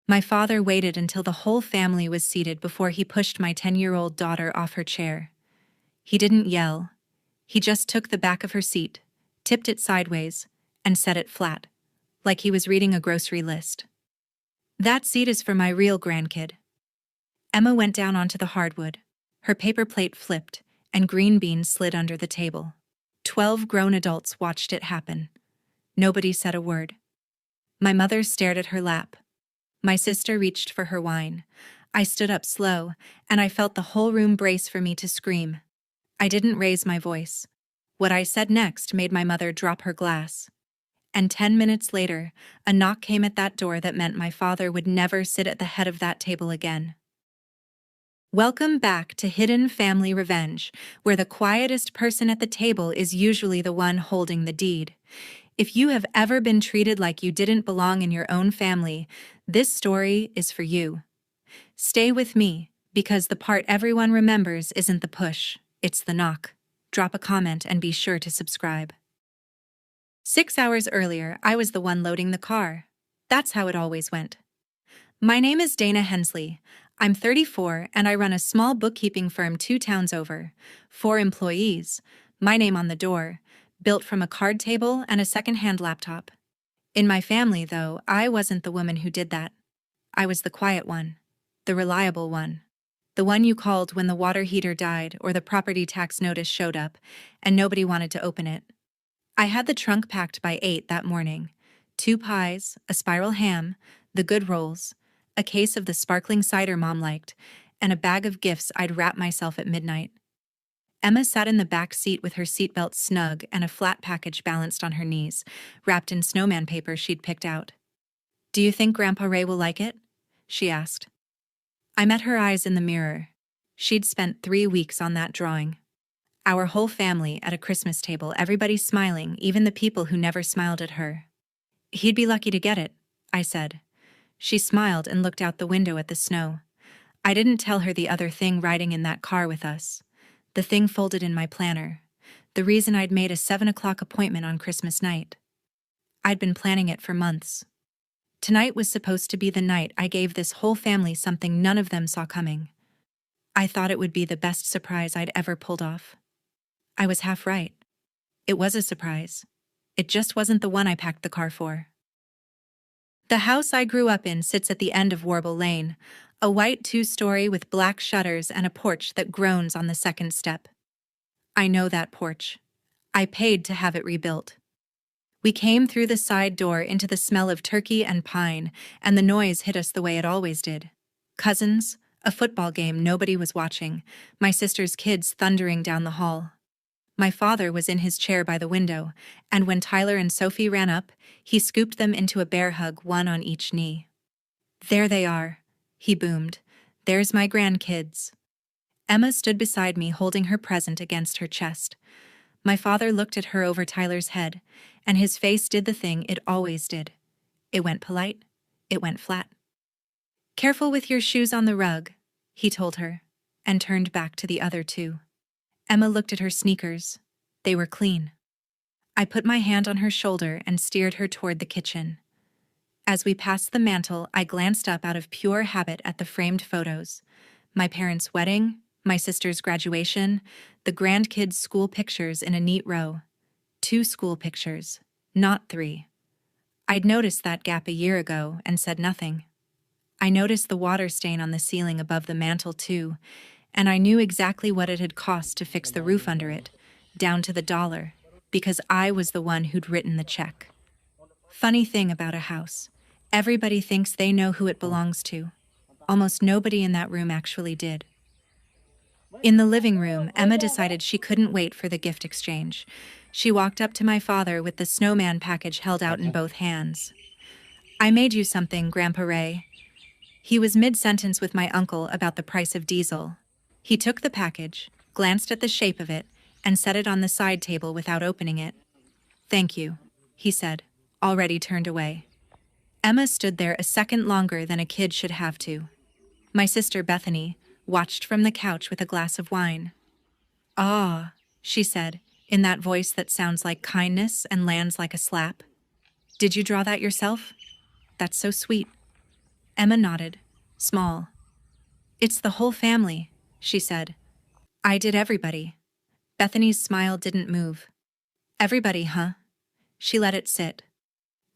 My father waited until the whole family was seated before he pushed my 10-year-old daughter off her chair. He didn't yell. He just took the back of her seat, tipped it sideways, and set it flat, like he was reading a grocery list. "That seat is for my real grandkid." Emma went down onto the hardwood. Her paper plate flipped, and green beans slid under the table. 12 grown adults watched it happen. Nobody said a word. My mother stared at her lap. My sister reached for her wine. I stood up slow, and I felt the whole room brace for me to scream. I didn't raise my voice. What I said next made my mother drop her glass. And 10 minutes later, a knock came at that door that meant my father would never sit at the head of that table again. Welcome back to Hidden Family Revenge, where the quietest person at the table is usually the one holding the deed. If you have ever been treated like you didn't belong in your own family, this story is for you. Stay with me, because the part everyone remembers isn't the push, it's the knock. Drop a comment and be sure to subscribe. 6 hours earlier, I was the one loading the car. That's how it always went. My name is Dana Hensley. I'm 34 and I run a small bookkeeping firm 2 towns over. 4 employees. My name on the door. Built from a card table and a second-hand laptop. In my family, though, I wasn't the woman who did that. I was the quiet one. The reliable one. The one you called when the water heater died or the property tax notice showed up and nobody wanted to open it. I had the trunk packed by 8 that morning. 2 pies, a spiral ham, the good rolls, a case of the sparkling cider Mom liked, and a bag of gifts I'd wrap myself at midnight. Emma sat in the back seat with her seatbelt snug and a flat package balanced on her knees, wrapped in snowman paper she'd picked out. "Do you think Grandpa Ray will like it?" she asked. I met her eyes in the mirror. She'd spent 3 weeks on that drawing. Our whole family at a Christmas table, everybody smiling, even the people who never smiled at her. "He'd be lucky to get it," I said. She smiled and looked out the window at the snow. I didn't tell her the other thing riding in that car with us. The thing folded in my planner. The reason I'd made a 7 o'clock appointment on Christmas night. I'd been planning it for months. Tonight was supposed to be the night I gave this whole family something none of them saw coming. I thought it would be the best surprise I'd ever pulled off. I was half right. It was a surprise. It just wasn't the one I packed the car for. The house I grew up in sits at the end of Warble Lane, a white 2-story with black shutters and a porch that groans on the second step. I know that porch. I paid to have it rebuilt. We came through the side door into the smell of turkey and pine, and the noise hit us the way it always did. Cousins, a football game nobody was watching, my sister's kids thundering down the hall. My father was in his chair by the window, and when Tyler and Sophie ran up, he scooped them into a bear hug, one on each knee. "There they are," he boomed. "There's my grandkids." Emma stood beside me holding her present against her chest. My father looked at her over Tyler's head, and his face did the thing it always did. It went polite. It went flat. "Careful with your shoes on the rug," he told her, and turned back to the other 2. Emma looked at her sneakers. They were clean. I put my hand on her shoulder and steered her toward the kitchen. As we passed the mantel, I glanced up out of pure habit at the framed photos. My parents' wedding, my sister's graduation, the grandkids' school pictures in a neat row. 2 school pictures, not 3. I'd noticed that gap a year ago and said nothing. I noticed the water stain on the ceiling above the mantel too, and I knew exactly what it had cost to fix the roof under it, down to the dollar, because I was the one who'd written the check. Funny thing about a house, everybody thinks they know who it belongs to. Almost nobody in that room actually did. In the living room, Emma decided she couldn't wait for the gift exchange. She walked up to my father with the snowman package held out in both hands. "I made you something, Grandpa Ray." He was mid-sentence with my uncle about the price of diesel. He took the package, glanced at the shape of it, and set it on the side table without opening it. "Thank you," he said, already turned away. Emma stood there a second longer than a kid should have to. My sister Bethany watched from the couch with a glass of wine. "Ah," she said, in that voice that sounds like kindness and lands like a slap. "Did you draw that yourself? That's so sweet." Emma nodded. Small. It's the whole family, she said. I did everybody. Bethany's smile didn't move. Everybody, huh? She let it sit.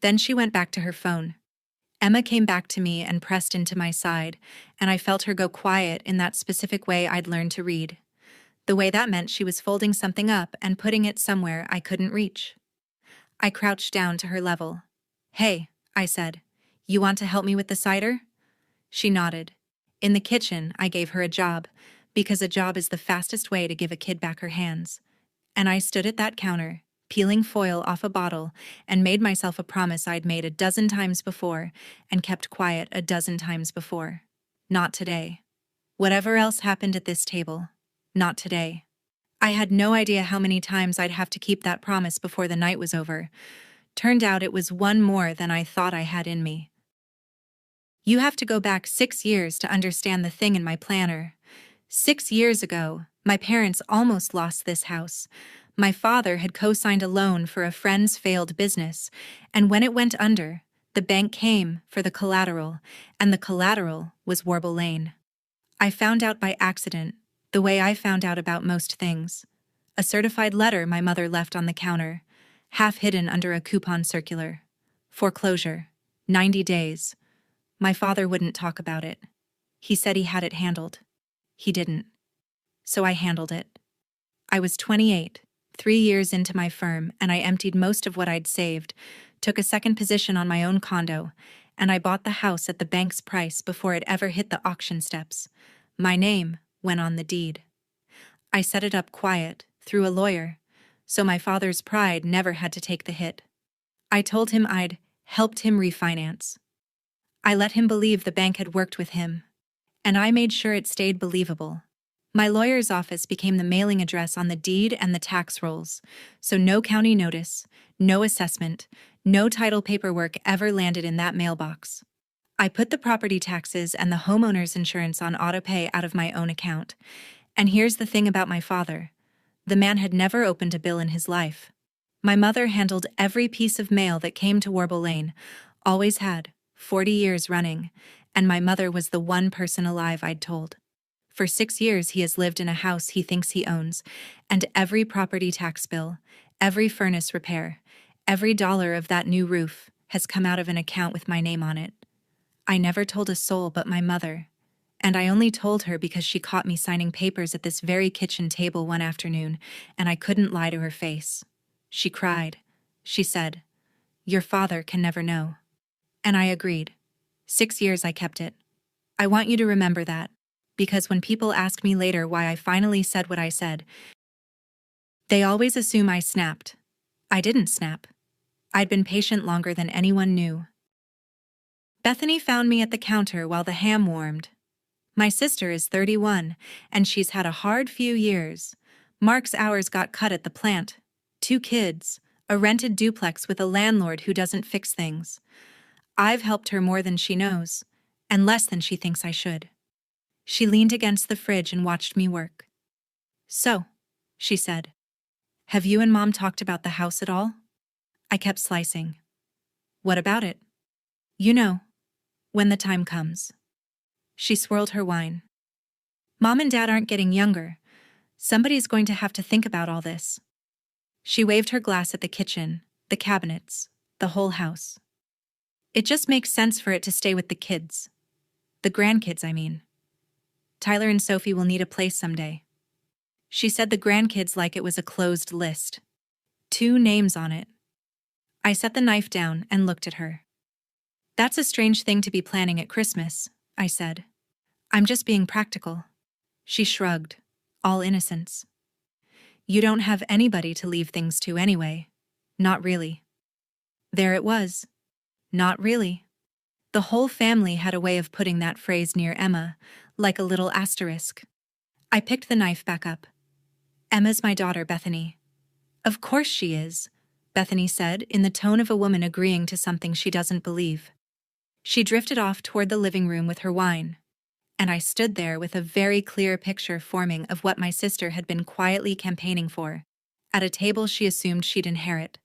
Then she went back to her phone. Emma came back to me and pressed into my side, and I felt her go quiet in that specific way I'd learned to read. The way that meant she was folding something up and putting it somewhere I couldn't reach. I crouched down to her level. Hey, I said, you want to help me with the cider? She nodded. In the kitchen, I gave her a job, because a job is the fastest way to give a kid back her hands. And I stood at that counter, peeling foil off a bottle, and made myself a promise I'd made a dozen times before and kept quiet a dozen times before. Not today. Whatever else happened at this table, not today. I had no idea how many times I'd have to keep that promise before the night was over. Turned out it was one more than I thought I had in me. You have to go back 6 years to understand the thing in my planner. 6 years ago, my parents almost lost this house. My father had co-signed a loan for a friend's failed business, and when it went under, the bank came for the collateral, and the collateral was Warble Lane. I found out by accident, the way I found out about most things. A certified letter my mother left on the counter, half hidden under a coupon circular. Foreclosure. 90 days. My father wouldn't talk about it. He said he had it handled. He didn't. So I handled it. I was 28, 3 years into my firm, and I emptied most of what I'd saved, took a second position on my own condo, and I bought the house at the bank's price before it ever hit the auction steps. My name went on the deed. I set it up quiet, through a lawyer, so my father's pride never had to take the hit. I told him I'd helped him refinance. I let him believe the bank had worked with him, and I made sure it stayed believable. My lawyer's office became the mailing address on the deed and the tax rolls, so no county notice, no assessment, no title paperwork ever landed in that mailbox. I put the property taxes and the homeowner's insurance on autopay out of my own account. And here's the thing about my father. The man had never opened a bill in his life. My mother handled every piece of mail that came to Warble Lane, always had, 40 years running, and my mother was the one person alive I'd told. For 6 years he has lived in a house he thinks he owns, and every property tax bill, every furnace repair, every dollar of that new roof has come out of an account with my name on it. I never told a soul but my mother, and I only told her because she caught me signing papers at this very kitchen table one afternoon, and I couldn't lie to her face. She cried. She said, "Your father can never know." And I agreed. 6 years I kept it. I want you to remember that, because when people ask me later why I finally said what I said, they always assume I snapped. I didn't snap. I'd been patient longer than anyone knew. Bethany found me at the counter while the ham warmed. My sister is 31, and she's had a hard few years. Mark's hours got cut at the plant. 2 kids, a rented duplex with a landlord who doesn't fix things. I've helped her more than she knows, and less than she thinks I should. She leaned against the fridge and watched me work. "So," she said, "have you and Mom talked about the house at all?" I kept slicing. "What about it?" "You know, when the time comes." She swirled her wine. "Mom and Dad aren't getting younger. Somebody's going to have to think about all this." She waved her glass at the kitchen, the cabinets, the whole house. "It just makes sense for it to stay with the kids. The grandkids, I mean. Tyler and Sophie will need a place someday." She said the grandkids like it was a closed list. 2 names on it. I set the knife down and looked at her. "That's a strange thing to be planning at Christmas," I said. "I'm just being practical." She shrugged, all innocence. "You don't have anybody to leave things to anyway. Not really." There it was. Not really. The whole family had a way of putting that phrase near Emma, like a little asterisk. I picked the knife back up. "Emma's my daughter, Bethany." "Of course she is," Bethany said in the tone of a woman agreeing to something she doesn't believe. She drifted off toward the living room with her wine, and I stood there with a very clear picture forming of what my sister had been quietly campaigning for, at a table she assumed she'd inherit.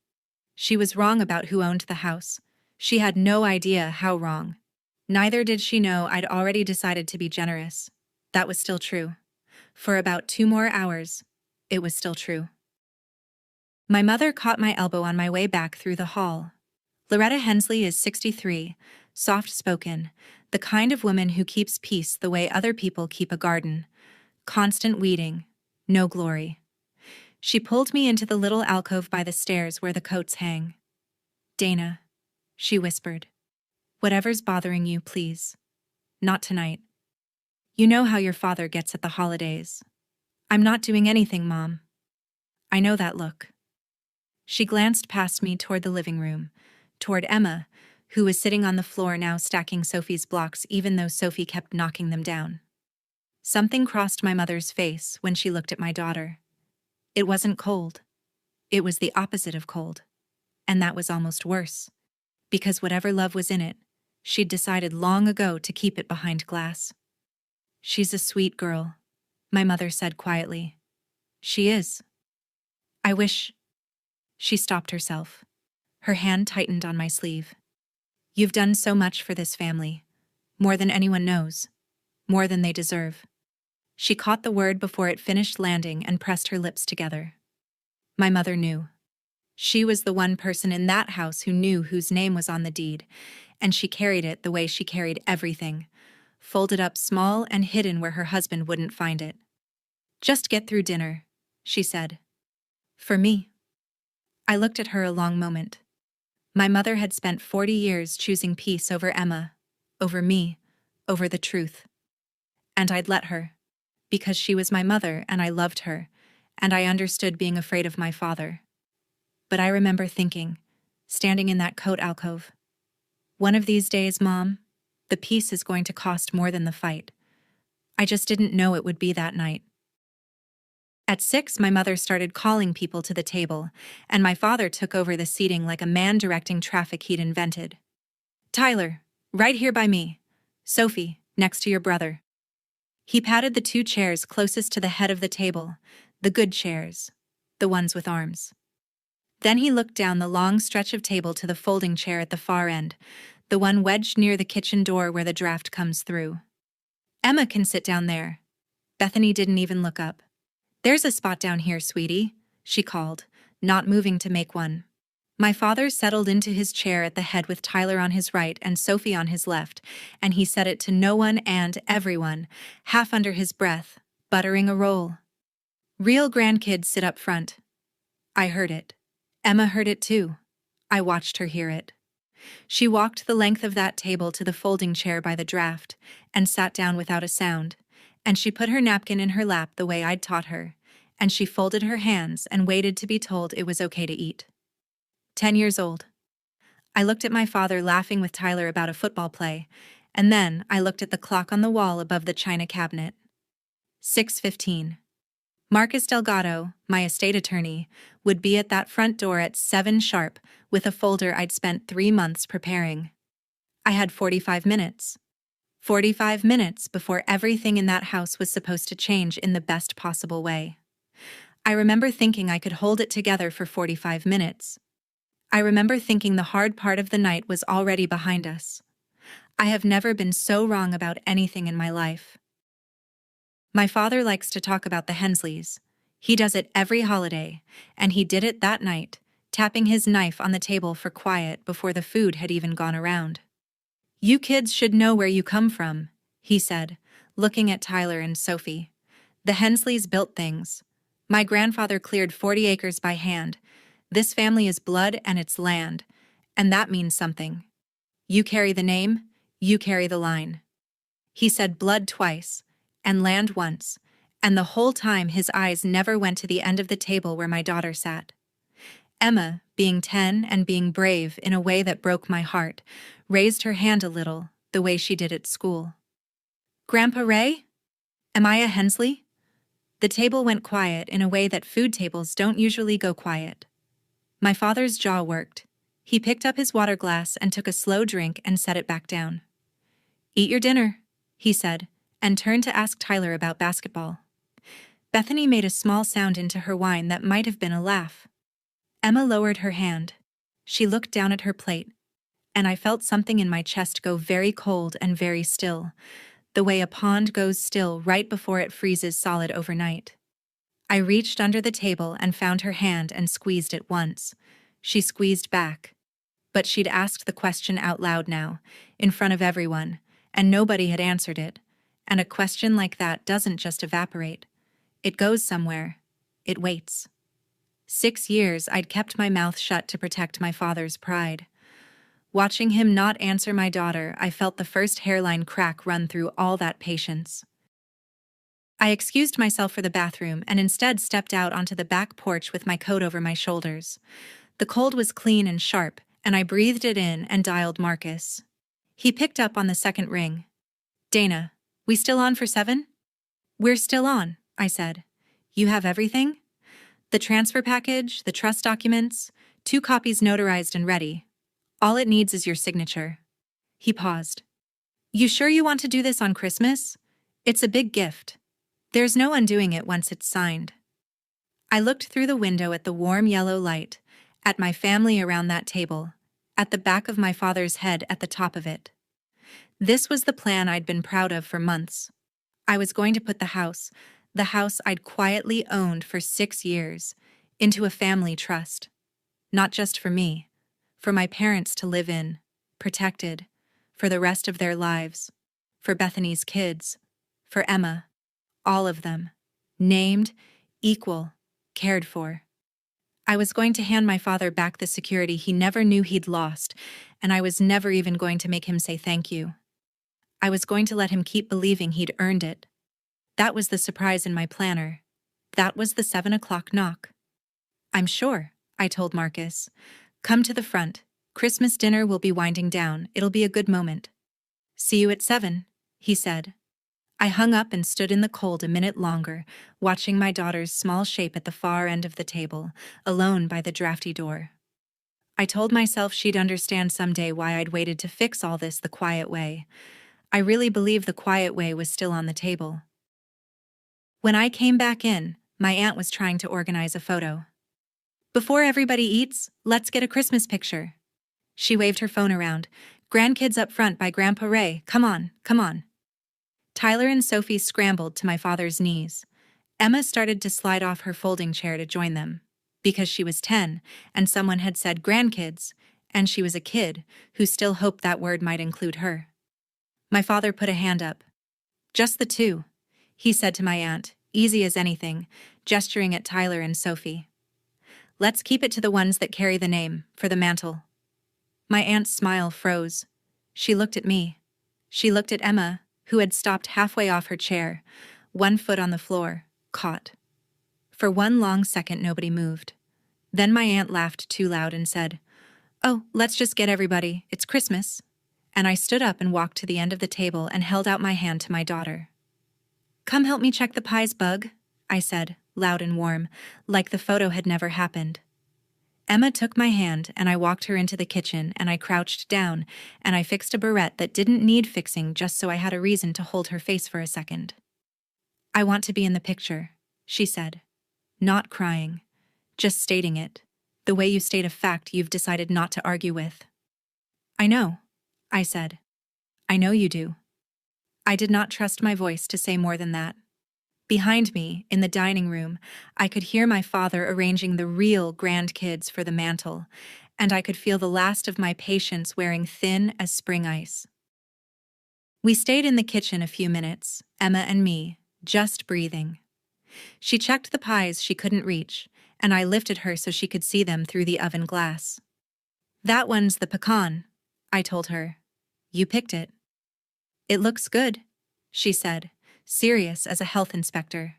She was wrong about who owned the house. She had no idea how wrong. Neither did she know I'd already decided to be generous. That was still true. For about 2 more hours, it was still true. My mother caught my elbow on my way back through the hall. Loretta Hensley is 63, soft-spoken, the kind of woman who keeps peace the way other people keep a garden. Constant weeding, no glory. She pulled me into the little alcove by the stairs where the coats hang. "Dana," she whispered. "Whatever's bothering you, please. Not tonight. You know how your father gets at the holidays." "I'm not doing anything, Mom." "I know that look." She glanced past me toward the living room, toward Emma, who was sitting on the floor now stacking Sophie's blocks even though Sophie kept knocking them down. Something crossed my mother's face when she looked at my daughter. It wasn't cold. It was the opposite of cold. And that was almost worse. Because whatever love was in it, she'd decided long ago to keep it behind glass. "She's a sweet girl," my mother said quietly. "She is. I wish—" She stopped herself. Her hand tightened on my sleeve. "You've done so much for this family. More than anyone knows. More than they deserve." She caught the word before it finished landing and pressed her lips together. My mother knew. She was the one person in that house who knew whose name was on the deed, and she carried it the way she carried everything, folded up small and hidden where her husband wouldn't find it. "Just get through dinner," she said. "For me." I looked at her a long moment. My mother had spent 40 years choosing peace over Emma, over me, over the truth. And I'd let her. Because she was my mother and I loved her, and I understood being afraid of my father. But I remember thinking, standing in that coat alcove, one of these days, Mom, the peace is going to cost more than the fight. I just didn't know it would be that night. At 6, my mother started calling people to the table, and my father took over the seating like a man directing traffic he'd invented. "Tyler, right here by me. Sophie, next to your brother." He patted the 2 chairs closest to the head of the table, the good chairs, the ones with arms. Then he looked down the long stretch of table to the folding chair at the far end, the one wedged near the kitchen door where the draft comes through. "Emma can sit down there." Bethany didn't even look up. "There's a spot down here, sweetie," she called, not moving to make one. My father settled into his chair at the head with Tyler on his right and Sophie on his left, and he said it to no one and everyone, half under his breath, buttering a roll. "Real grandkids sit up front." I heard it. Emma heard it too. I watched her hear it. She walked the length of that table to the folding chair by the draft and sat down without a sound, and she put her napkin in her lap the way I'd taught her, and she folded her hands and waited to be told it was okay to eat. 10 years old. I looked at my father laughing with Tyler about a football play, and then I looked at the clock on the wall above the china cabinet. 6:15. Marcus Delgado, my estate attorney, would be at that front door at 7 sharp with a folder I'd spent 3 months preparing. I had 45 minutes. 45 minutes before everything in that house was supposed to change in the best possible way. I remember thinking I could hold it together for 45 minutes. I remember thinking the hard part of the night was already behind us. I have never been so wrong about anything in my life. My father likes to talk about the Hensleys. He does it every holiday, and he did it that night, tapping his knife on the table for quiet before the food had even gone around. "You kids should know where you come from," he said, looking at Tyler and Sophie. "The Hensleys built things. My grandfather cleared 40 acres by hand. This family is blood and it's land, and that means something. You carry the name, you carry the line." He said blood twice, and land once, and the whole time his eyes never went to the end of the table where my daughter sat. Emma, being 10 and being brave in a way that broke my heart, raised her hand a little, the way she did at school. "Grandpa Ray? Am I a Hensley?" The table went quiet in a way that food tables don't usually go quiet. My father's jaw worked. He picked up his water glass and took a slow drink and set it back down. "Eat your dinner," he said, and turned to ask Tyler about basketball. Bethany made a small sound into her wine that might have been a laugh. Emma lowered her hand. She looked down at her plate. and I felt something in my chest go very cold and very still, the way a pond goes still right before it freezes solid overnight. I reached under the table and found her hand and squeezed it once. She squeezed back. But she'd asked the question out loud now, in front of everyone, and nobody had answered it. And a question like that doesn't just evaporate. It goes somewhere. It waits. 6 years I'd kept my mouth shut to protect my father's pride. Watching him not answer my daughter, I felt the first hairline crack run through all that patience. I excused myself for the bathroom and instead stepped out onto the back porch with my coat over my shoulders. The cold was clean and sharp, and I breathed it in and dialed Marcus. He picked up on the second ring. "Dana, we still on for 7? "We're still on," I said. "You have everything?" "The transfer package, the trust documents, 2 copies notarized and ready. All it needs is your signature." He paused. "You sure you want to do this on Christmas? It's a big gift. There's no undoing it once it's signed." I looked through the window at the warm yellow light, at my family around that table, at the back of my father's head at the top of it. This was the plan I'd been proud of for months. I was going to put the house I'd quietly owned for 6 years, into a family trust. Not just for me, for my parents to live in, protected, for the rest of their lives, for Bethany's kids, for Emma, all of them, named, equal, cared for. I was going to hand my father back the security he never knew he'd lost, and I was never even going to make him say thank you. I was going to let him keep believing he'd earned it. That was the surprise in my planner. That was the 7 o'clock knock. "I'm sure," I told Marcus. "Come to the front. Christmas dinner will be winding down. It'll be a good moment." "See you at 7, he said. I hung up and stood in the cold a minute longer, watching my daughter's small shape at the far end of the table, alone by the drafty door. I told myself she'd understand someday why I'd waited to fix all this the quiet way. I really believe the quiet way was still on the table. When I came back in, my aunt was trying to organize a photo. "Before everybody eats, let's get a Christmas picture." She waved her phone around. "Grandkids up front by Grandpa Ray. Come on, come on." Tyler and Sophie scrambled to my father's knees. Emma started to slide off her folding chair to join them, because she was 10, and someone had said grandkids, and she was a kid who still hoped that word might include her. My father put a hand up. "Just the 2, he said to my aunt, easy as anything, gesturing at Tyler and Sophie. "Let's keep it to the ones that carry the name, for the mantle." My aunt's smile froze. She looked at me. She looked at Emma, who had stopped halfway off her chair, 1 foot on the floor, caught. For 1 long second nobody moved. Then my aunt laughed too loud and said, "Oh, let's just get everybody, it's Christmas." And I stood up and walked to the end of the table and held out my hand to my daughter. "Come help me check the pies, Bug," I said, loud and warm, like the photo had never happened. Emma took my hand and I walked her into the kitchen and I crouched down and I fixed a barrette that didn't need fixing just so I had a reason to hold her face for a second. "I want to be in the picture," she said. Not crying, just stating it, the way you state a fact you've decided not to argue with. "I know," I said. "I know you do." I did not trust my voice to say more than that. Behind me, in the dining room, I could hear my father arranging the real grandkids for the mantle, and I could feel the last of my patience wearing thin as spring ice. We stayed in the kitchen a few minutes, Emma and me, just breathing. She checked the pies she couldn't reach, and I lifted her so she could see them through the oven glass. "That one's the pecan," I told her. "You picked it." "It looks good," she said, serious as a health inspector.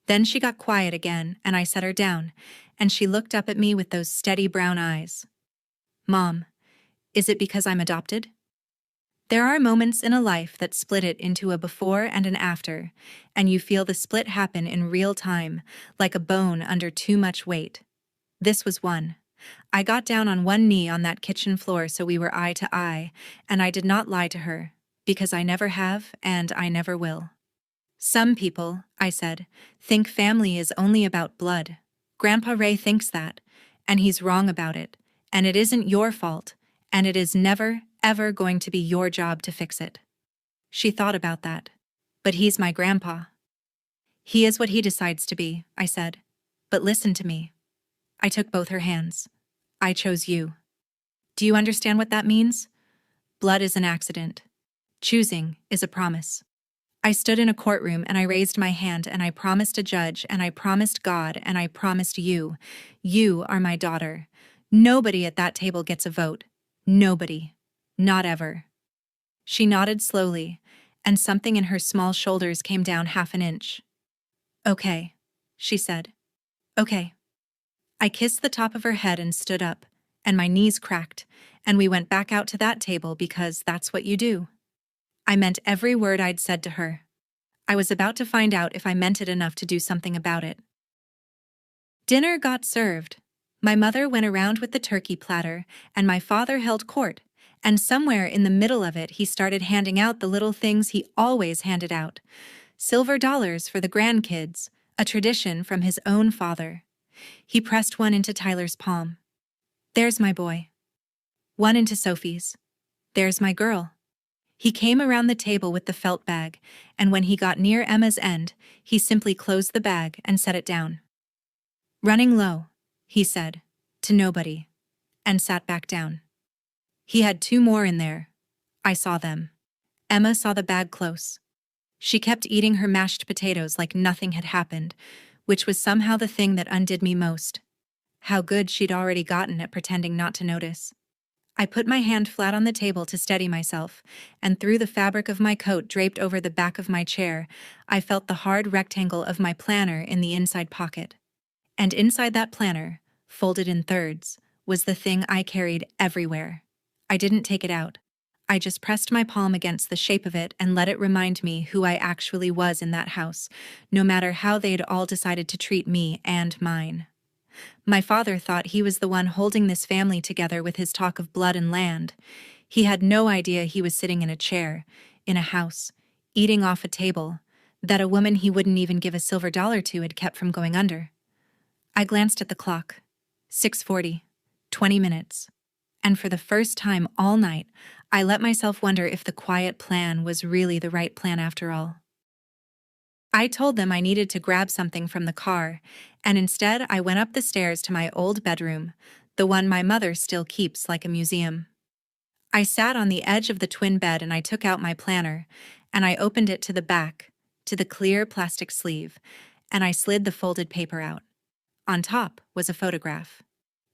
Then she got quiet again, and I set her down, and she looked up at me with those steady brown eyes. "Mom, is it because I'm adopted?" There are moments in a life that split it into a before and an after, and you feel the split happen in real time, like a bone under too much weight. This was one. I got down on one knee on that kitchen floor so we were eye to eye, and I did not lie to her, because I never have and I never will. "Some people," I said, "think family is only about blood. Grandpa Ray thinks that, and he's wrong about it, and it isn't your fault, and it is never, ever going to be your job to fix it. She thought about that. But he's my grandpa. He is what he decides to be, I said. But listen to me. I took both her hands. I chose you. Do you understand what that means? Blood is an accident. Choosing is a promise. I stood in a courtroom and I raised my hand and I promised a judge and I promised God and I promised you. You are my daughter. Nobody at that table gets a vote. Nobody. Not ever. She nodded slowly, and something in her small shoulders came down half an inch. Okay, she said. Okay. I kissed the top of her head and stood up, and my knees cracked, and we went back out to that table because that's what you do. I meant every word I'd said to her. I was about to find out if I meant it enough to do something about it. Dinner got served. My mother went around with the turkey platter, and my father held court, and somewhere in the middle of it he started handing out the little things he always handed out. Silver dollars for the grandkids, a tradition from his own father. He pressed one into Tyler's palm. There's my boy. One into Sophie's. There's my girl. He came around the table with the felt bag, and when he got near Emma's end, he simply closed the bag and set it down. Running low, he said, to nobody, and sat back down. He had 2 more in there. I saw them. Emma saw the bag close. She kept eating her mashed potatoes like nothing had happened, which was somehow the thing that undid me most. How good she'd already gotten at pretending not to notice. I put my hand flat on the table to steady myself, and through the fabric of my coat draped over the back of my chair, I felt the hard rectangle of my planner in the inside pocket. And inside that planner, folded in thirds, was the thing I carried everywhere. I didn't take it out. I just pressed my palm against the shape of it and let it remind me who I actually was in that house, no matter how they'd all decided to treat me and mine. My father thought he was the one holding this family together with his talk of blood and land. He had no idea he was sitting in a chair, in a house, eating off a table, that a woman he wouldn't even give a silver dollar to had kept from going under. I glanced at the clock. 6:40. 20 minutes. And for the first time all night, I let myself wonder if the quiet plan was really the right plan after all. I told them I needed to grab something from the car, and instead I went up the stairs to my old bedroom, the one my mother still keeps like a museum. I sat on the edge of the twin bed and I took out my planner, and I opened it to the back, to the clear plastic sleeve, and I slid the folded paper out. On top was a photograph.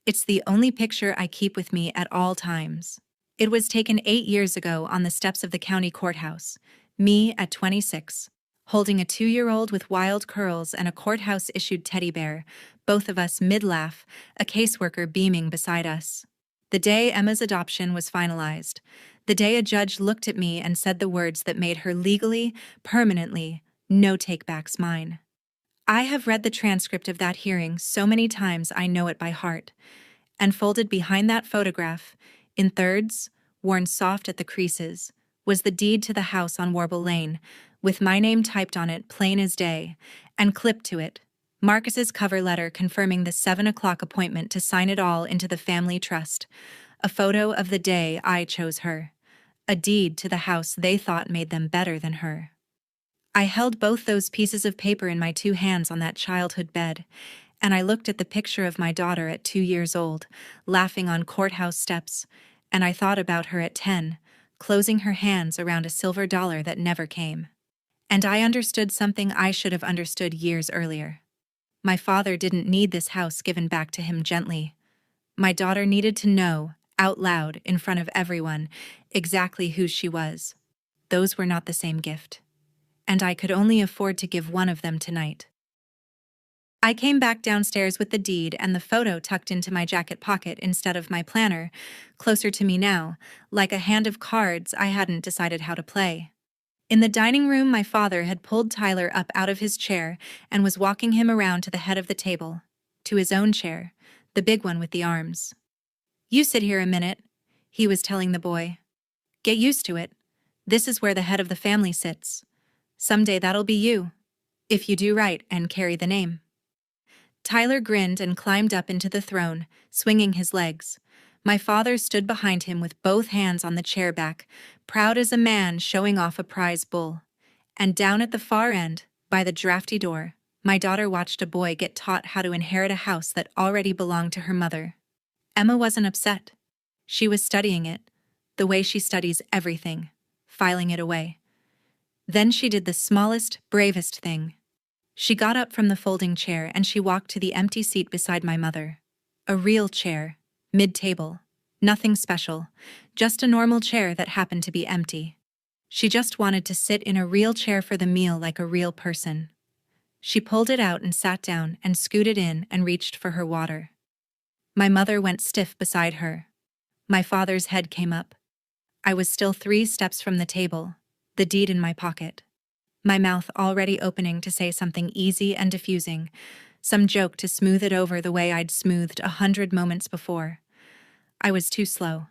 It's the only picture I keep with me at all times. It was taken 8 years ago on the steps of the county courthouse, me at 26, holding a 2-year-old with wild curls and a courthouse-issued teddy bear, both of us mid-laugh, a caseworker beaming beside us. The day Emma's adoption was finalized, the day a judge looked at me and said the words that made her legally, permanently, no take-backs mine. I have read the transcript of that hearing so many times I know it by heart, and folded behind that photograph, in thirds, worn soft at the creases, was the deed to the house on Warble Lane, with my name typed on it plain as day, and clipped to it, Marcus's cover letter confirming the 7 o'clock appointment to sign it all into the family trust, a photo of the day I chose her, a deed to the house they thought made them better than her. I held both those pieces of paper in my 2 hands on that childhood bed, and I looked at the picture of my daughter at 2 years old, laughing on courthouse steps, and I thought about her at 10, closing her hands around a silver dollar that never came. And I understood something I should have understood years earlier. My father didn't need this house given back to him gently. My daughter needed to know, out loud, in front of everyone, exactly who she was. Those were not the same gift. And I could only afford to give one of them tonight. I came back downstairs with the deed and the photo tucked into my jacket pocket instead of my planner, closer to me now, like a hand of cards I hadn't decided how to play. In the dining room, my father had pulled Tyler up out of his chair and was walking him around to the head of the table, to his own chair, the big one with the arms. "You sit here a minute," he was telling the boy. "Get used to it. This is where the head of the family sits. Someday that'll be you, if you do right and carry the name." Tyler grinned and climbed up into the throne, swinging his legs, My father stood behind him with both hands on the chair back, proud as a man showing off a prize bull. And down at the far end, by the drafty door, my daughter watched a boy get taught how to inherit a house that already belonged to her mother. Emma wasn't upset. She was studying it, the way she studies everything, filing it away. Then she did the smallest, bravest thing. She got up from the folding chair and she walked to the empty seat beside my mother. A real chair, mid-table. Nothing special, just a normal chair that happened to be empty. She just wanted to sit in a real chair for the meal like a real person. She pulled it out and sat down and scooted in and reached for her water. My mother went stiff beside her. My father's head came up. I was still 3 steps from the table, the deed in my pocket. My mouth already opening to say something easy and diffusing, some joke to smooth it over the way I'd smoothed 100 moments before. I was too slow.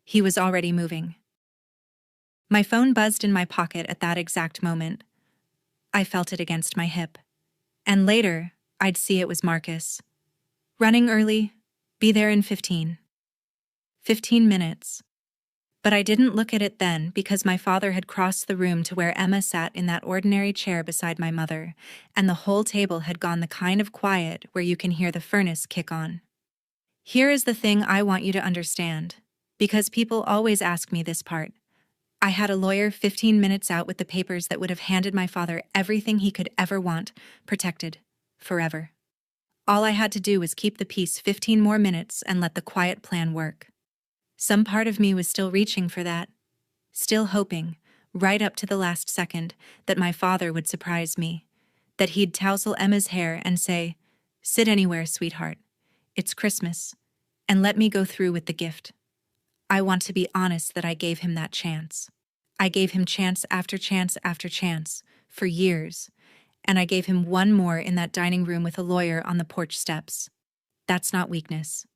He was already moving. My phone buzzed in my pocket at that exact moment. I felt it against my hip. And later, I'd see it was Marcus. Running early, be there in 15 minutes. But I didn't look at it then because my father had crossed the room to where Emma sat in that ordinary chair beside my mother, and the whole table had gone the kind of quiet where you can hear the furnace kick on. Here is the thing I want you to understand, because people always ask me this part. I had a lawyer 15 minutes out with the papers that would have handed my father everything he could ever want, protected, forever. All I had to do was keep the peace 15 more minutes and let the quiet plan work. Some part of me was still reaching for that, still hoping, right up to the last second, that my father would surprise me, that he'd tousle Emma's hair and say, "Sit anywhere, sweetheart. It's Christmas," and let me go through with the gift. I want to be honest that I gave him that chance. I gave him chance after chance after chance, for years, and I gave him one more in that dining room with a lawyer on the porch steps. That's not weakness.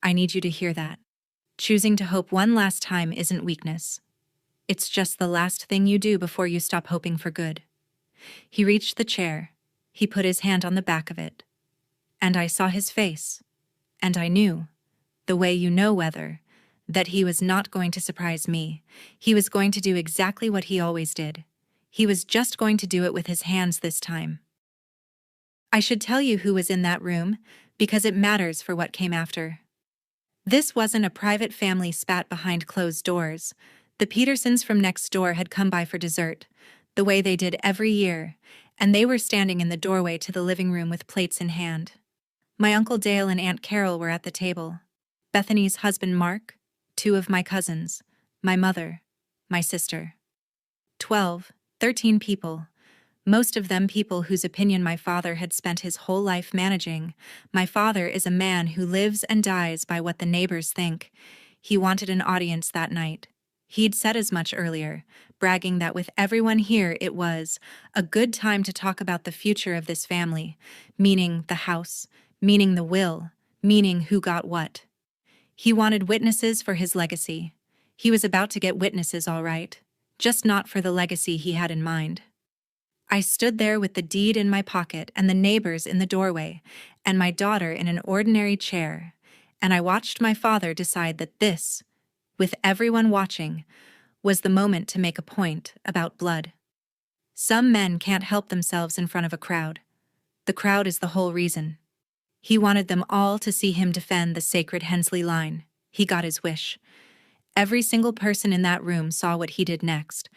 I need you to hear that. Choosing to hope one last time isn't weakness. It's just the last thing you do before you stop hoping for good. He reached the chair. He put his hand on the back of it. And I saw his face. And I knew, the way you know whether, that he was not going to surprise me. He was going to do exactly what he always did. He was just going to do it with his hands this time. I should tell you who was in that room, because it matters for what came after. This wasn't a private family spat behind closed doors. The Petersons from next door had come by for dessert, the way they did every year, and they were standing in the doorway to the living room with plates in hand. My Uncle Dale and Aunt Carol were at the table. Bethany's husband Mark, 2 of my cousins, my mother, my sister. 12, 13 people. Most of them people whose opinion my father had spent his whole life managing. My father is a man who lives and dies by what the neighbors think. He wanted an audience that night. He'd said as much earlier, bragging that with everyone here it was a good time to talk about the future of this family, meaning the house, meaning the will, meaning who got what. He wanted witnesses for his legacy. He was about to get witnesses, all right, just not for the legacy he had in mind. I stood there with the deed in my pocket and the neighbors in the doorway, and my daughter in an ordinary chair, and I watched my father decide that this, with everyone watching, was the moment to make a point about blood. Some men can't help themselves in front of a crowd. The crowd is the whole reason. He wanted them all to see him defend the sacred Hensley line. He got his wish. Every single person in that room saw what he did next,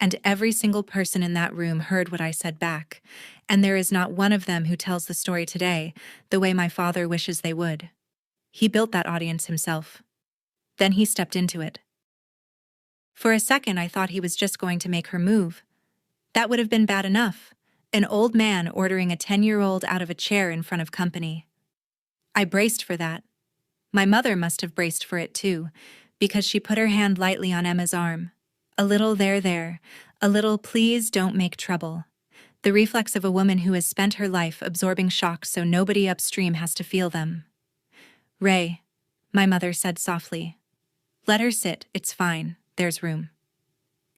and every single person in that room heard what I said back, and there is not one of them who tells the story today the way my father wishes they would. He built that audience himself. Then he stepped into it. For a second I thought he was just going to make her move. That would have been bad enough, an old man ordering a 10-year-old out of a chair in front of company. I braced for that. My mother must have braced for it too, because she put her hand lightly on Emma's arm. A little there, a little please don't make trouble. The reflex of a woman who has spent her life absorbing shocks so nobody upstream has to feel them. "Ray," my mother said softly. "Let her sit, it's fine, there's room."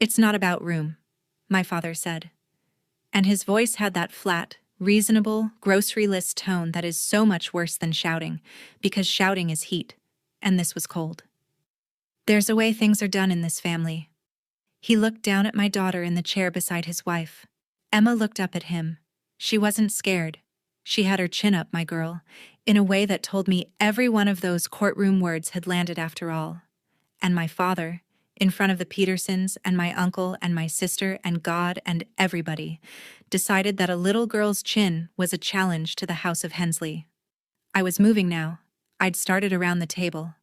"It's not about room," my father said. And his voice had that flat, reasonable, grocery list tone that is so much worse than shouting, because shouting is heat. and this was cold. There's a way things are done in this family. He looked down at my daughter in the chair beside his wife. Emma looked up at him. She wasn't scared. She had her chin up, my girl, in a way that told me every one of those courtroom words had landed after all. And my father, in front of the Petersons and my uncle and my sister and God and everybody, decided that a little girl's chin was a challenge to the House of Hensley. I was moving now. I'd started around the table.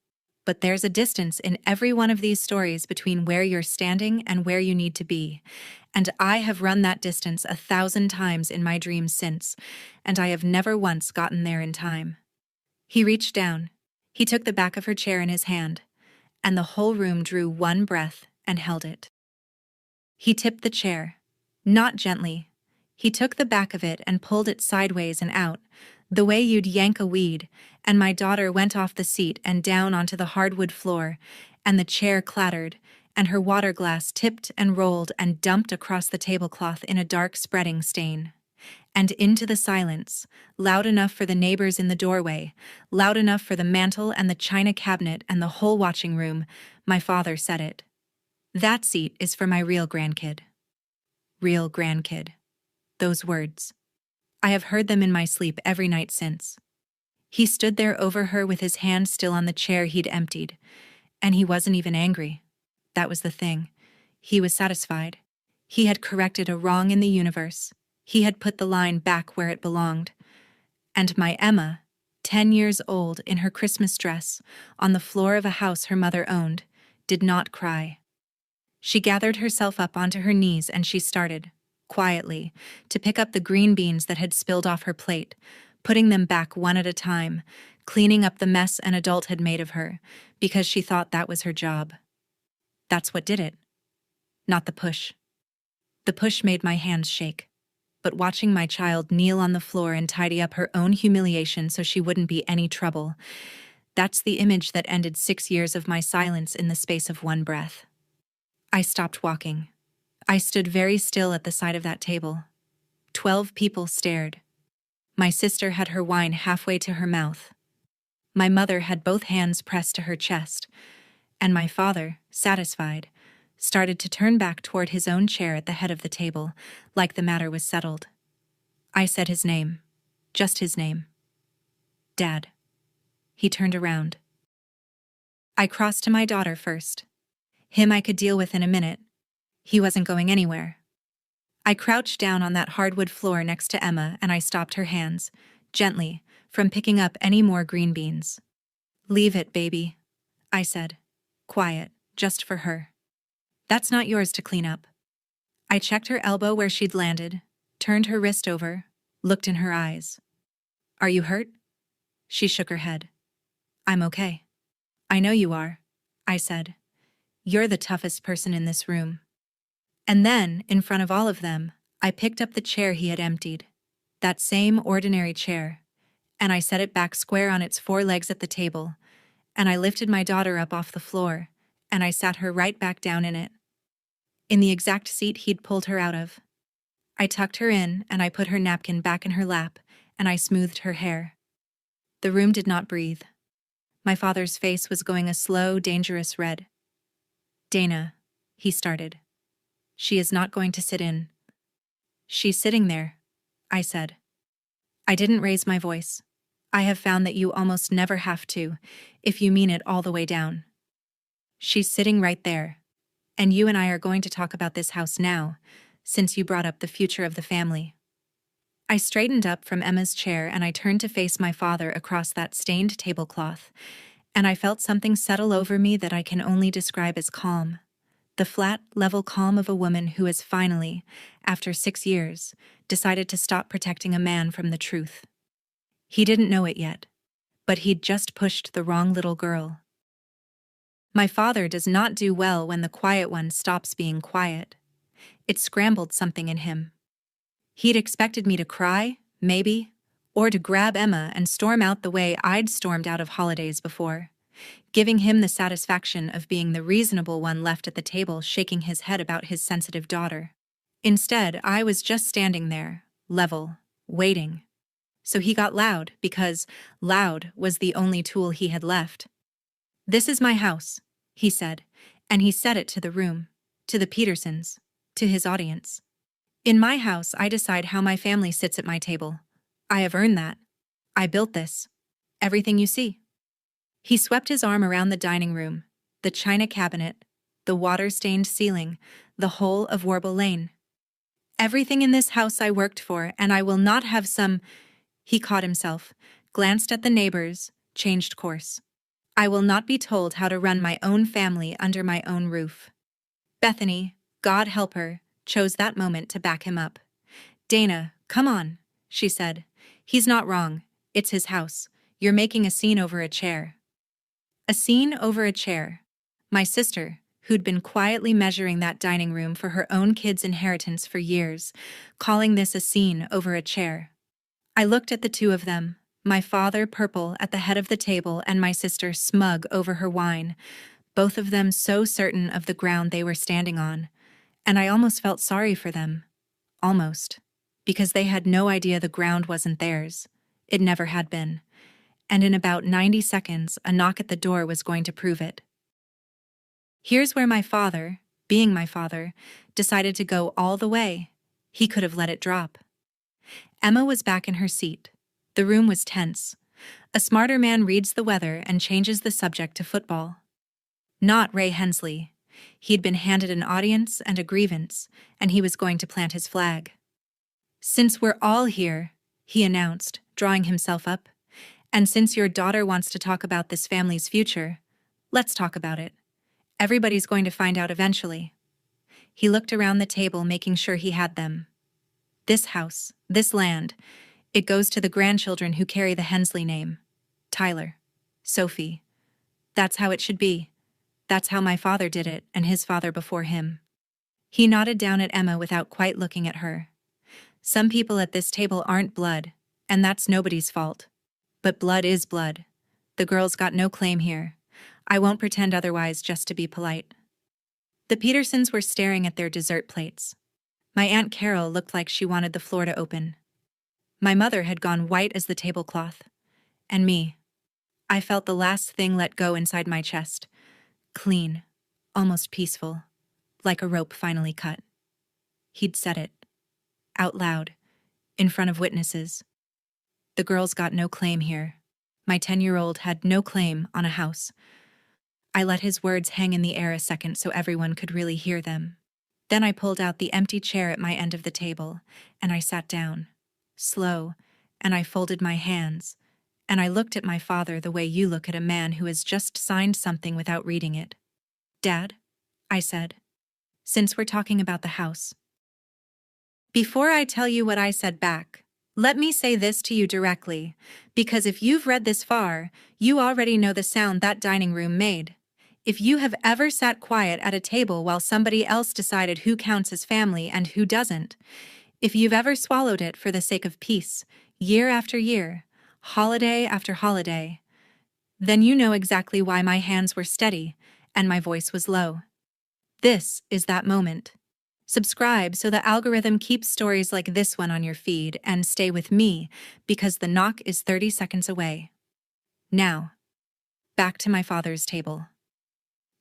But there's a distance in every one of these stories between where you're standing and where you need to be. And I have run that distance 1,000 times in my dreams since, and I have never once gotten there in time. He reached down. He took the back of her chair in his hand, and the whole room drew one breath and held it. He tipped the chair. Not gently. He took the back of it and pulled it sideways and out, the way you'd yank a weed, and my daughter went off the seat and down onto the hardwood floor, and the chair clattered, and her water glass tipped and rolled and dumped across the tablecloth in a dark spreading stain. And into the silence, loud enough for the neighbors in the doorway, loud enough for the mantel and the china cabinet and the whole watching room, my father said it. That seat is for my real grandkid. Real grandkid. Those words. I have heard them in my sleep every night since. He stood there over her with his hand still on the chair he'd emptied, and he wasn't even angry. That was the thing. He was satisfied. He had corrected a wrong in the universe. He had put the line back where it belonged. And my Emma, 10 years old in her Christmas dress, on the floor of a house her mother owned, did not cry. She gathered herself up onto her knees and she started, quietly, to pick up the green beans that had spilled off her plate, putting them back one at a time, cleaning up the mess an adult had made of her, because she thought that was her job. That's what did it. Not the push. The push made my hands shake. But watching my child kneel on the floor and tidy up her own humiliation so she wouldn't be any trouble, that's the image that ended 6 years of my silence in the space of one breath. I stopped walking. I stood very still at the side of that table. 12 people stared. My sister had her wine halfway to her mouth. My mother had both hands pressed to her chest, and my father, satisfied, started to turn back toward his own chair at the head of the table, like the matter was settled. I said his name. Just his name. Dad. He turned around. I crossed to my daughter first. Him I could deal with in a minute. He wasn't going anywhere. I crouched down on that hardwood floor next to Emma and I stopped her hands, gently, from picking up any more green beans. Leave it, baby, I said. Quiet, just for her. That's not yours to clean up. I checked her elbow where she'd landed, turned her wrist over, looked in her eyes. Are you hurt? She shook her head. I'm okay. I know you are, I said. You're the toughest person in this room. And then, in front of all of them, I picked up the chair he had emptied. That same ordinary chair. And I set it back square on its 4 legs at the table. And I lifted my daughter up off the floor, and I sat her right back down in it. In the exact seat he'd pulled her out of. I tucked her in, and I put her napkin back in her lap, and I smoothed her hair. The room did not breathe. My father's face was going a slow, dangerous red. Dana, he started. She is not going to sit in. She's sitting there, I said. I didn't raise my voice. I have found that you almost never have to, if you mean it all the way down. She's sitting right there. And you and I are going to talk about this house now, since you brought up the future of the family. I straightened up from Emma's chair and I turned to face my father across that stained tablecloth, and I felt something settle over me that I can only describe as calm. The flat, level calm of a woman who has finally, after 6 years, decided to stop protecting a man from the truth. He didn't know it yet, but he'd just pushed the wrong little girl. My father does not do well when the quiet one stops being quiet. It scrambled something in him. He'd expected me to cry, maybe, or to grab Emma and storm out the way I'd stormed out of holidays before, giving him the satisfaction of being the reasonable one left at the table shaking his head about his sensitive daughter. Instead, I was just standing there, level, waiting. So he got loud because loud was the only tool he had left. "This is my house," he said, and he said it to the room, to the Petersons, to his audience. "In my house, I decide how my family sits at my table. I have earned that. I built this. Everything you see." He swept his arm around the dining room, the china cabinet, the water-stained ceiling, the whole of Warble Lane. "Everything in this house I worked for, and I will not have some—" He caught himself, glanced at the neighbors, changed course. "I will not be told how to run my own family under my own roof." Bethany, God help her, chose that moment to back him up. "Dana, come on," she said. "He's not wrong. It's his house. You're making a scene over a chair." A scene over a chair. My sister, who'd been quietly measuring that dining room for her own kid's inheritance for years, calling this a scene over a chair. I looked at the two of them, my father purple at the head of the table and my sister smug over her wine, both of them so certain of the ground they were standing on, and I almost felt sorry for them. Almost. Because they had no idea the ground wasn't theirs. It never had been. And in about 90 seconds, a knock at the door was going to prove it. Here's where my father, being my father, decided to go all the way. He could have let it drop. Emma was back in her seat. The room was tense. A smarter man reads the weather and changes the subject to football. Not Ray Hensley. He'd been handed an audience and a grievance, and he was going to plant his flag. "Since we're all here," he announced, drawing himself up, "and since your daughter wants to talk about this family's future, let's talk about it. Everybody's going to find out eventually." He looked around the table, making sure he had them. "This house, this land, it goes to the grandchildren who carry the Hensley name. Tyler, Sophie. That's how it should be. That's how my father did it, and his father before him." He nodded down at Emma without quite looking at her. "Some people at this table aren't blood, and that's nobody's fault. But blood is blood. The girl's got no claim here. I won't pretend otherwise just to be polite." The Petersons were staring at their dessert plates. My Aunt Carol looked like she wanted the floor to open. My mother had gone white as the tablecloth. And me. I felt the last thing let go inside my chest. Clean. Almost peaceful. Like a rope finally cut. He'd said it. Out loud. In front of witnesses. The girl's got no claim here. My 10-year-old had no claim on a house. I let his words hang in the air a second so everyone could really hear them. Then I pulled out the empty chair at my end of the table, and I sat down. Slow, and I folded my hands, and I looked at my father the way you look at a man who has just signed something without reading it. "Dad," I said, "since we're talking about the house." Before I tell you what I said back, let me say this to you directly, because if you've read this far, you already know the sound that dining room made. If you have ever sat quiet at a table while somebody else decided who counts as family and who doesn't, if you've ever swallowed it for the sake of peace, year after year, holiday after holiday, then you know exactly why my hands were steady and my voice was low. This is that moment. Subscribe so the algorithm keeps stories like this one on your feed, and stay with me because the knock is 30 seconds away. Now, back to my father's table.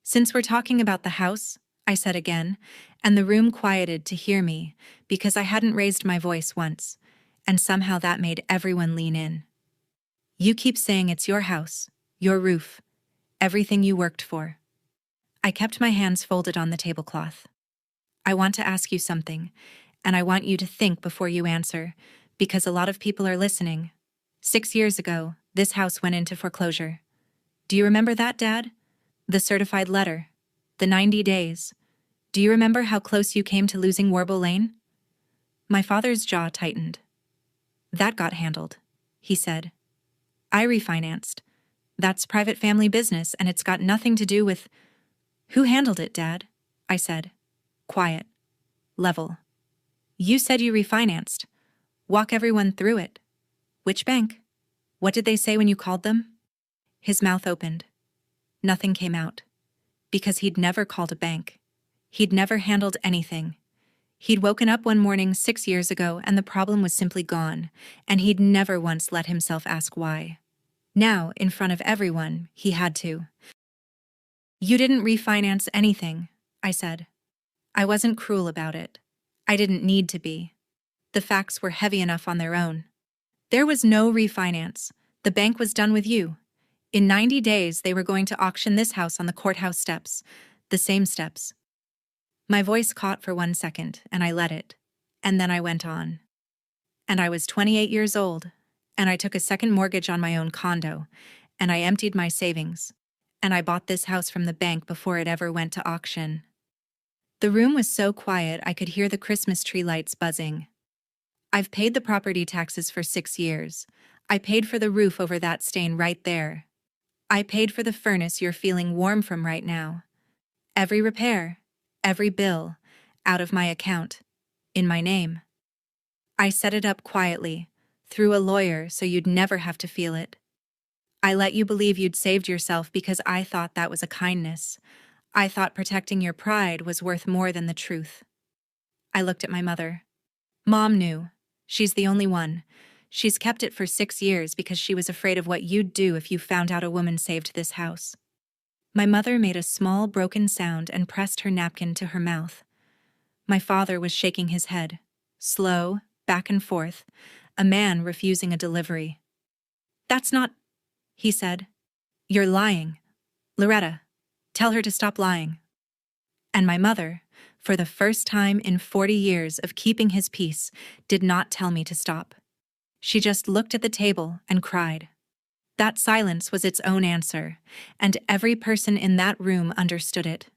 "Since we're talking about the house," I said again, and the room quieted to hear me because I hadn't raised my voice once, and somehow that made everyone lean in. "You keep saying it's your house, your roof, everything you worked for." I kept my hands folded on the tablecloth. "I want to ask you something, and I want you to think before you answer, because a lot of people are listening. 6 years ago, this house went into foreclosure. Do you remember that, Dad? The certified letter. The 90 days. Do you remember how close you came to losing Warble Lane?" My father's jaw tightened. "That got handled," he said. "I refinanced. That's private family business, and it's got nothing to do with—" "Who handled it, Dad?" I said. Quiet. Level. "You said you refinanced. Walk everyone through it. Which bank? What did they say when you called them?" His mouth opened. Nothing came out. Because he'd never called a bank. He'd never handled anything. He'd woken up one morning 6 years ago and the problem was simply gone, and he'd never once let himself ask why. Now, in front of everyone, he had to. You didn't refinance anything, I said. I wasn't cruel about it. I didn't need to be. The facts were heavy enough on their own. There was no refinance. The bank was done with you. In 90 days, they were going to auction this house on the courthouse steps. The same steps. My voice caught for 1 second, and I let it. And then I went on. And I was 28 years old, and I took a second mortgage on my own condo, and I emptied my savings, and I bought this house from the bank before it ever went to auction. The room was so quiet I could hear the Christmas tree lights buzzing. I've paid the property taxes for 6 years. I paid for the roof over that stain right there. I paid for the furnace you're feeling warm from right now. Every repair, every bill, out of my account, in my name. I set it up quietly, through a lawyer so you'd never have to feel it. I let you believe you'd saved yourself because I thought that was a kindness. I thought protecting your pride was worth more than the truth. I looked at my mother. Mom knew. She's the only one. She's kept it for 6 years because she was afraid of what you'd do if you found out a woman saved this house. My mother made a small, broken sound and pressed her napkin to her mouth. My father was shaking his head, slow, back and forth, a man refusing a delivery. That's not, he said. You're lying. Loretta, tell her to stop lying. And my mother, for the first time in 40 years of keeping his peace, did not tell me to stop. She just looked at the table and cried. That silence was its own answer, and every person in that room understood it.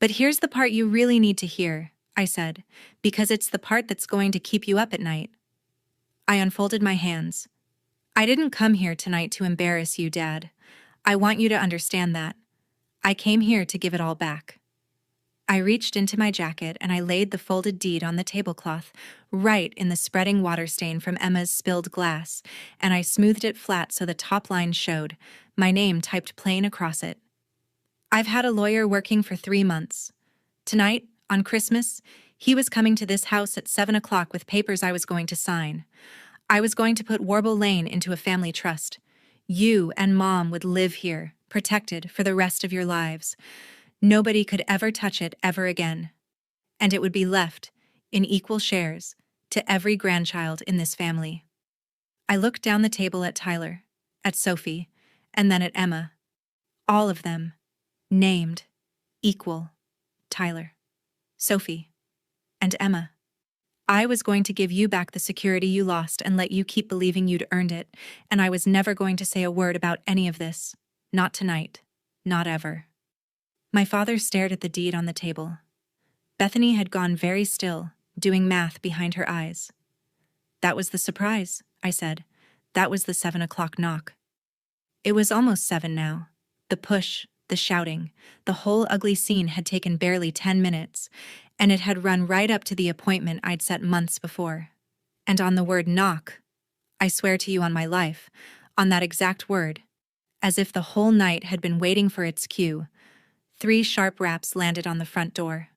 But here's the part you really need to hear, I said, because it's the part that's going to keep you up at night. I unfolded my hands. I didn't come here tonight to embarrass you, Dad. I want you to understand that. I came here to give it all back. I reached into my jacket and I laid the folded deed on the tablecloth, right in the spreading water stain from Emma's spilled glass, and I smoothed it flat so the top line showed, my name typed plain across it. I've had a lawyer working for 3 months. Tonight, on Christmas, he was coming to this house at 7 o'clock with papers I was going to sign. I was going to put Warble Lane into a family trust. You and Mom would live here, protected for the rest of your lives. Nobody could ever touch it ever again. And it would be left, in equal shares, to every grandchild in this family. I looked down the table at Tyler, at Sophie, and then at Emma. All of them. Named. Equal. Tyler. Sophie. And Emma. I was going to give you back the security you lost and let you keep believing you'd earned it, and I was never going to say a word about any of this. Not tonight. Not ever. My father stared at the deed on the table. Bethany had gone very still, doing math behind her eyes. That was the surprise, I said. That was the 7 o'clock knock. It was almost 7 now. The push, the shouting, the whole ugly scene had taken barely 10 minutes, and it had run right up to the appointment I'd set months before. And on the word knock, I swear to you on my life, on that exact word, as if the whole night had been waiting for its cue, 3 sharp raps landed on the front door.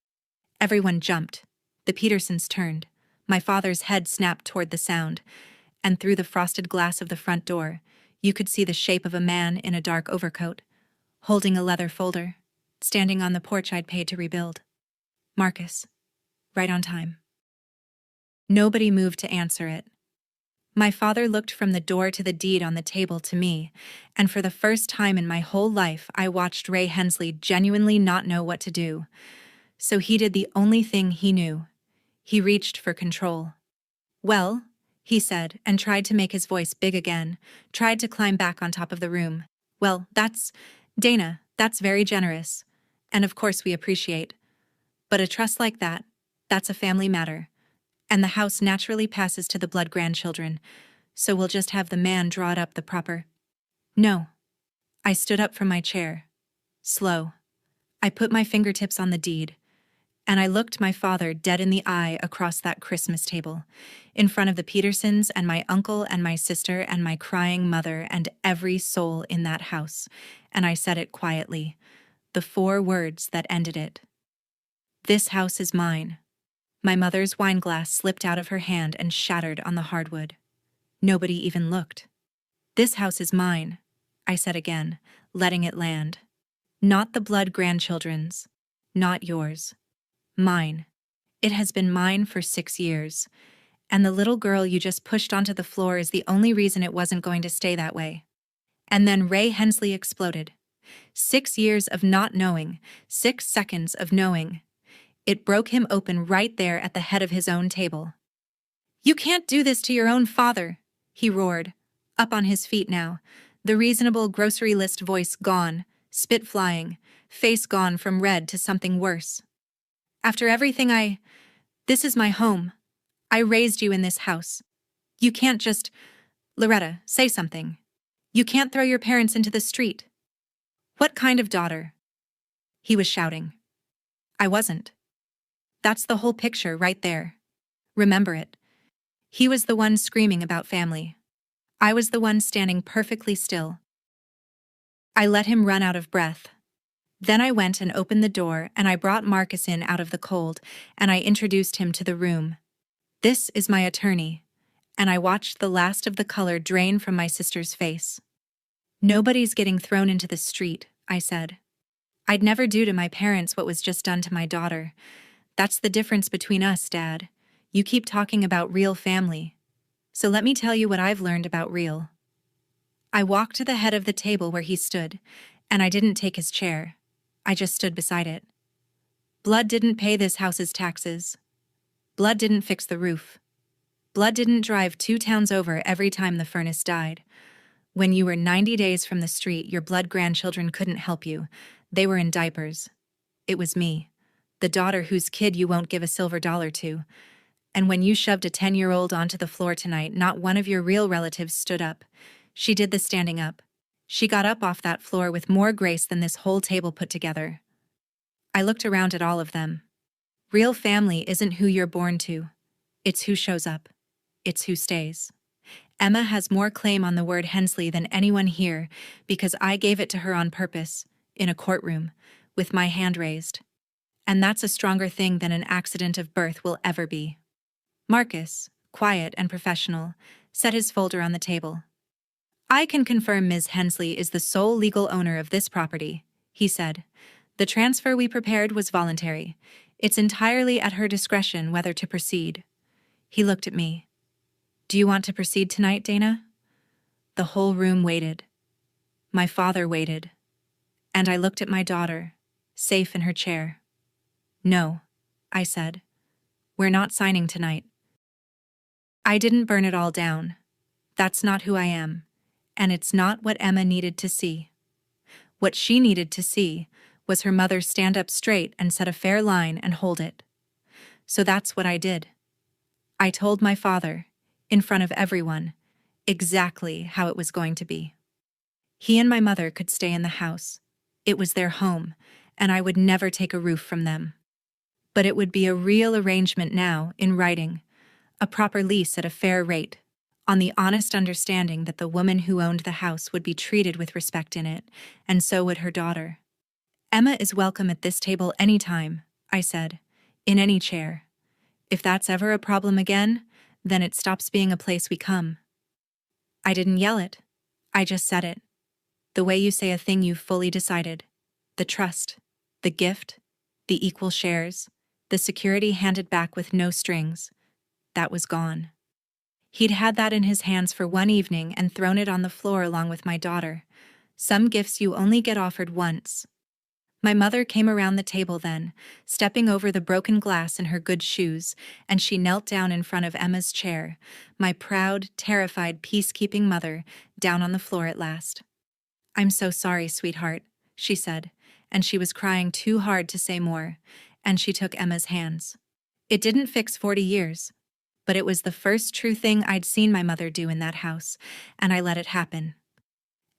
Everyone jumped. The Petersons turned. My father's head snapped toward the sound, and through the frosted glass of the front door, you could see the shape of a man in a dark overcoat, holding a leather folder, standing on the porch I'd paid to rebuild. Marcus. Right on time. Nobody moved to answer it. My father looked from the door to the deed on the table to me, and for the first time in my whole life I watched Ray Hensley genuinely not know what to do. So he did the only thing he knew. He reached for control. Well, he said, and tried to make his voice big again, tried to climb back on top of the room. Well, Dana, that's very generous. And of course we appreciate. But a trust like that, that's a family matter. And the house naturally passes to the blood grandchildren, so we'll just have the man draw it up the proper. No. I stood up from my chair. Slow. I put my fingertips on the deed, and I looked my father dead in the eye across that Christmas table, in front of the Petersons and my uncle and my sister and my crying mother and every soul in that house, and I said it quietly, the 4 words that ended it. This house is mine. My mother's wineglass slipped out of her hand and shattered on the hardwood. Nobody even looked. This house is mine, I said again, letting it land. Not the blood grandchildren's. Not yours. Mine. It has been mine for 6 years. And the little girl you just pushed onto the floor is the only reason it wasn't going to stay that way. And then Ray Hensley exploded. 6 years of not knowing, 6 seconds of knowing. It broke him open right there at the head of his own table. "You can't do this to your own father," he roared, up on his feet now, the reasonable grocery list voice gone, spit flying, face gone from red to something worse. "After everything this is my home. I raised you in this house. You can't just— Loretta, say something. You can't throw your parents into the street." "What kind of daughter?" he was shouting. I wasn't. That's the whole picture right there. Remember it. He was the one screaming about family. I was the one standing perfectly still. I let him run out of breath. Then I went and opened the door and I brought Marcus in out of the cold and I introduced him to the room. "This is my attorney," and I watched the last of the color drain from my sister's face. "Nobody's getting thrown into the street," I said. "I'd never do to my parents what was just done to my daughter. That's the difference between us, Dad. You keep talking about real family. So let me tell you what I've learned about real." I walked to the head of the table where he stood, and I didn't take his chair. I just stood beside it. Blood didn't pay this house's taxes. Blood didn't fix the roof. Blood didn't drive 2 towns over every time the furnace died. When you were 90 days from the street, your blood grandchildren couldn't help you. They were in diapers. It was me, the daughter whose kid you won't give a silver dollar to. And when you shoved a 10-year-old onto the floor tonight, not one of your real relatives stood up. She did the standing up. She got up off that floor with more grace than this whole table put together. I looked around at all of them. Real family isn't who you're born to. It's who shows up. It's who stays. Emma has more claim on the word Hensley than anyone here because I gave it to her on purpose, in a courtroom, with my hand raised. And that's a stronger thing than an accident of birth will ever be. Marcus, quiet and professional, set his folder on the table. "I can confirm Ms. Hensley is the sole legal owner of this property," he said. "The transfer we prepared was voluntary. It's entirely at her discretion whether to proceed." He looked at me. "Do you want to proceed tonight, Dana?" The whole room waited. My father waited. And I looked at my daughter, safe in her chair. "No," I said. "We're not signing tonight." I didn't burn it all down. That's not who I am. And it's not what Emma needed to see. What she needed to see was her mother stand up straight and set a fair line and hold it. So that's what I did. I told my father, in front of everyone, exactly how it was going to be. He and my mother could stay in the house. It was their home, and I would never take a roof from them. But it would be a real arrangement now, in writing, a proper lease at a fair rate, on the honest understanding that the woman who owned the house would be treated with respect in it, and so would her daughter. "Emma is welcome at this table any time," I said, "in any chair. If that's ever a problem again, then it stops being a place we come." I didn't yell it. I just said it. The way you say a thing you've fully decided. The trust, the gift, the equal shares, the security handed back with no strings. That was gone. He'd had that in his hands for one evening and thrown it on the floor along with my daughter. Some gifts you only get offered once. My mother came around the table then, stepping over the broken glass in her good shoes, and she knelt down in front of Emma's chair, my proud, terrified, peacekeeping mother, down on the floor at last. "I'm so sorry, sweetheart," she said, and she was crying too hard to say more, and she took Emma's hands. It didn't fix 40 years, but it was the first true thing I'd seen my mother do in that house, and I let it happen.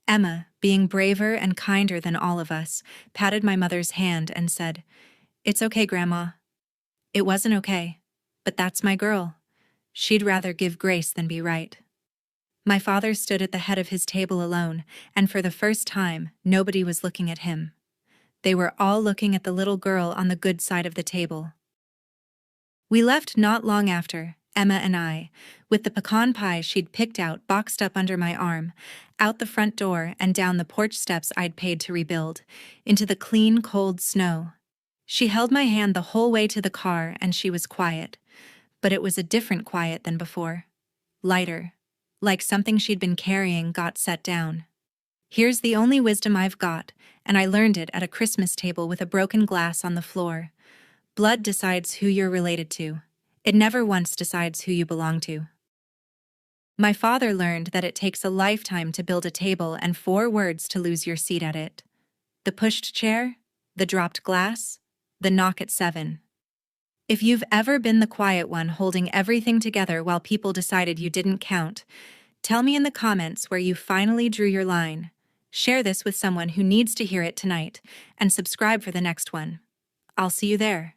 Emma, being braver and kinder than all of us, patted my mother's hand and said, "It's okay, Grandma." It wasn't okay, but that's my girl. She'd rather give grace than be right. My father stood at the head of his table alone, and for the first time, nobody was looking at him. They were all looking at the little girl on the good side of the table. We left not long after, Emma and I, with the pecan pie she'd picked out boxed up under my arm, out the front door and down the porch steps I'd paid to rebuild, into the clean, cold snow. She held my hand the whole way to the car and she was quiet, but it was a different quiet than before. Lighter, like something she'd been carrying got set down. Here's the only wisdom I've got, and I learned it at a Christmas table with a broken glass on the floor. Blood decides who you're related to. It never once decides who you belong to. My father learned that it takes a lifetime to build a table and 4 words to lose your seat at it. The pushed chair, the dropped glass, the knock at 7. If you've ever been the quiet one holding everything together while people decided you didn't count, tell me in the comments where you finally drew your line. Share this with someone who needs to hear it tonight, and subscribe for the next one. I'll see you there.